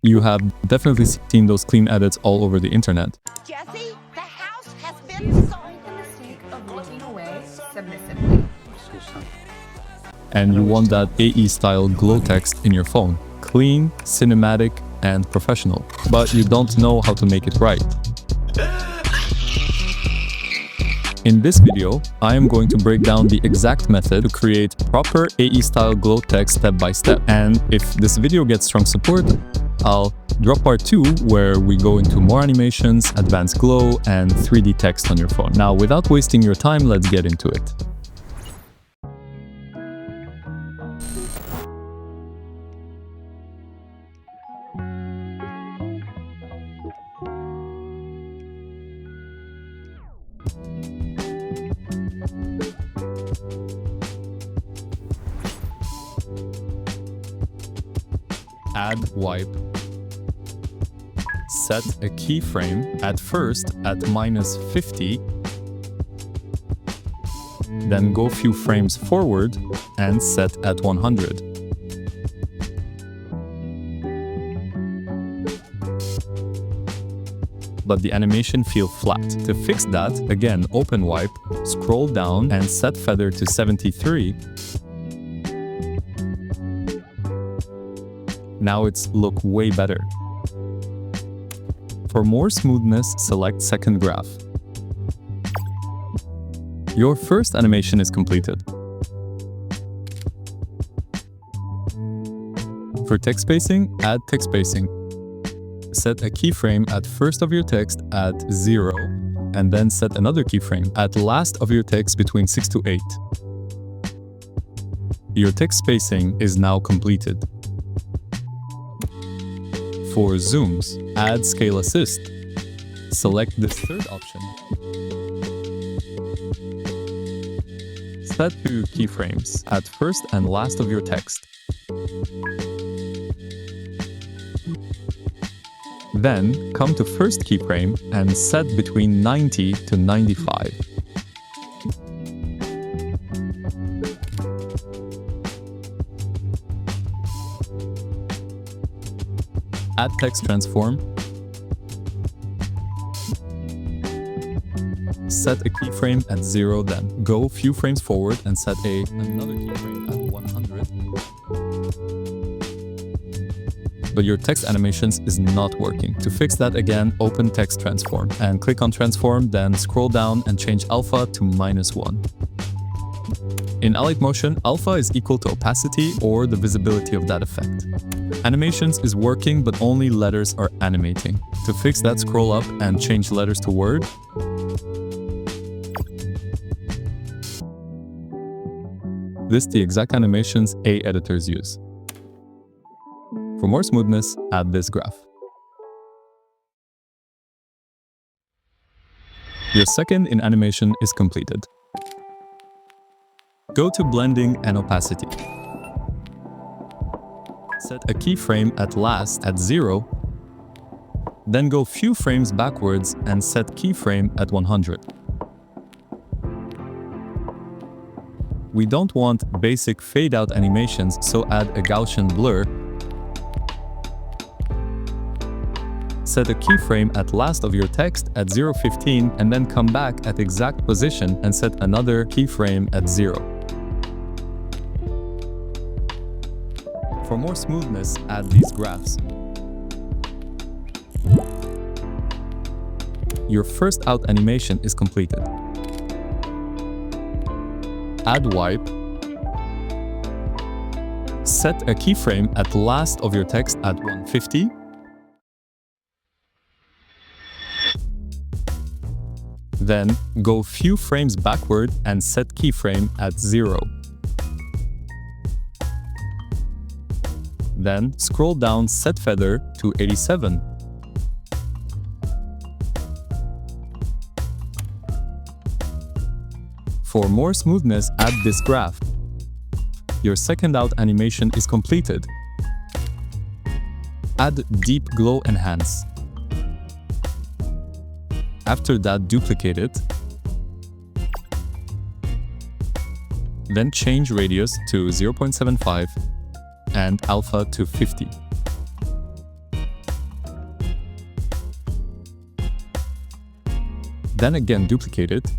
You have definitely seen those clean edits all over the internet. Jesse, the house has been sold. The mistake of looking away submissively. And you want that AE-style glow text in your phone. Clean, cinematic, and professional. But you don't know how to make it right. In this video, I am going to break down the exact method to create proper AE-style glow text step by step. And if this video gets strong support, I'll drop part 2 where we go into more animations, advanced glow, and 3D text on your phone. Now, without wasting your time, let's get into it. Add wipe. Set a keyframe at first at -50, then go few frames forward and set at 100. But the animation feels flat. To fix that, again open wipe, scroll down and set feather to 73. Now it's look way better. For more smoothness, select second graph. Your first animation is completed. For text spacing, add text spacing. Set a keyframe at first of your text at 0, and then set another keyframe at last of your text between 6 to 8. Your text spacing is now completed. For zooms, add scale assist. Select this third option. Set 2 keyframes at first and last of your text. Then come to first keyframe and set between 90 to 95. Add text transform. Set a keyframe at 0, then go few frames forward and set another keyframe at 100. But your text animations is not working. To fix that again, open text transform and click on transform, then scroll down and change alpha to -1. In Alight Motion, alpha is equal to opacity or the visibility of that effect. Animations is working, but only letters are animating. To fix that, scroll up and change letters to word. This is the exact animations A editors use. For more smoothness, add this graph. Your second in animation is completed. Go to blending and opacity. Set a keyframe at last at 0, then go few frames backwards and set keyframe at 100. We don't want basic fade-out animations, so add a Gaussian blur. Set a keyframe at last of your text at 0.15 and then come back at exact position and set another keyframe at 0. For more smoothness, add these graphs. Your first out animation is completed. Add wipe. Set a keyframe at last of your text at 150. Then go few frames backward and set keyframe at 0. Then scroll down, set feather to 87. For more smoothness, add this graph. Your second out animation is completed. Add deep glow enhance. After that, duplicate it. Then change radius to 0.75 and alpha to 50. Then again duplicate it.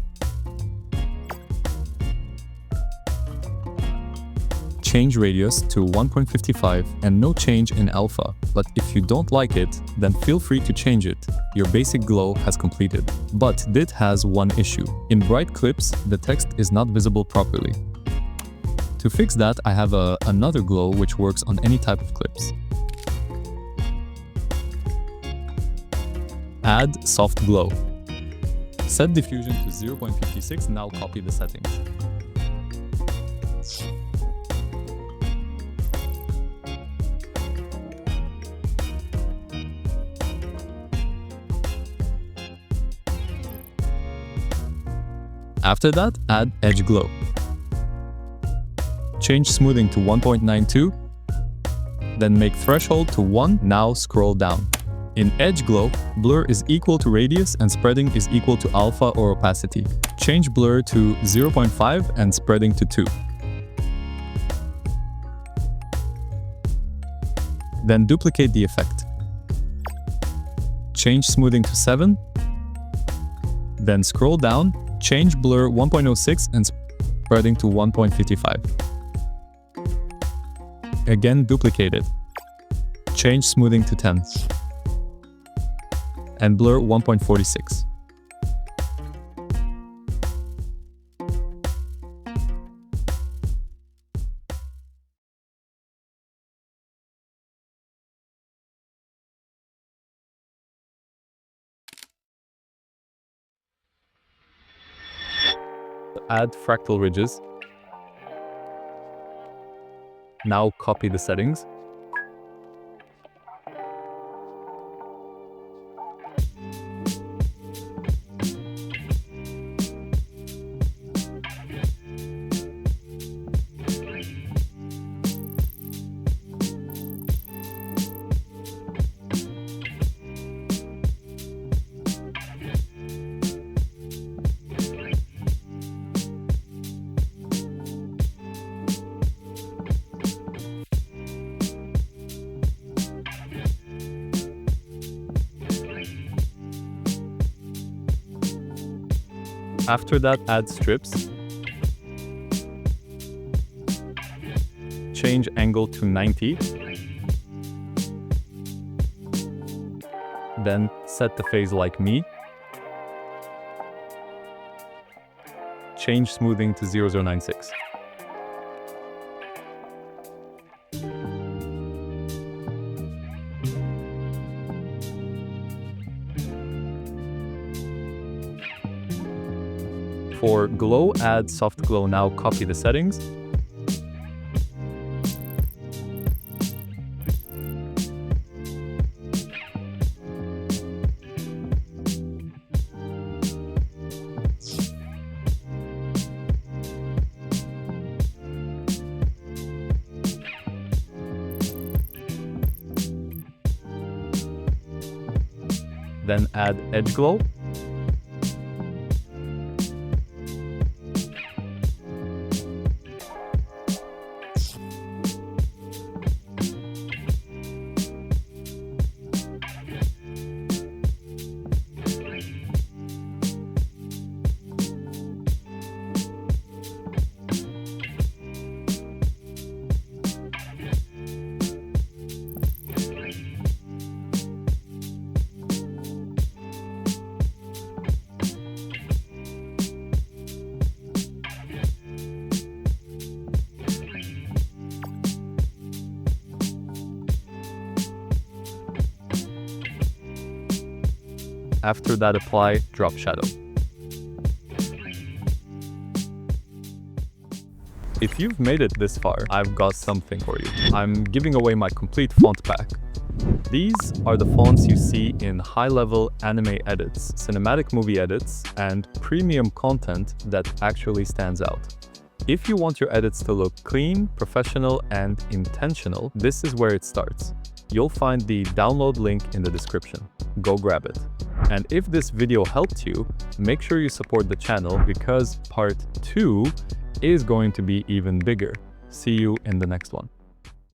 Change radius to 1.55 and no change in alpha. But if you don't like it, then feel free to change it. Your basic glow has completed. But this has one issue. In bright clips, the text is not visible properly. To fix that, I have another glow which works on any type of clips. Add soft glow. Set diffusion to 0.56, now copy the settings. After that, add edge glow. Change smoothing to 1.92, then make threshold to 1, now scroll down. In edge glow, blur is equal to radius and spreading is equal to alpha or opacity. Change blur to 0.5 and spreading to 2. Then duplicate the effect. Change smoothing to 7, then scroll down, change blur 1.06 and spreading to 1.55. Again duplicate it. Change smoothing to 10. And blur 1.46. Add fractal ridges. Now copy the settings. After that, add strips. Change angle to 90. Then set the phase like me. Change smoothing to 0096. For glow, add soft glow. Now copy the settings. Then add edge glow. After that, apply drop shadow. If you've made it this far, I've got something for you. I'm giving away my complete font pack. These are the fonts you see in high-level anime edits, cinematic movie edits, and premium content that actually stands out. If you want your edits to look clean, professional, and intentional, this is where it starts. You'll find the download link in the description. Go grab it. And if this video helped you, make sure you support the channel because part 2 is going to be even bigger. See you in the next one.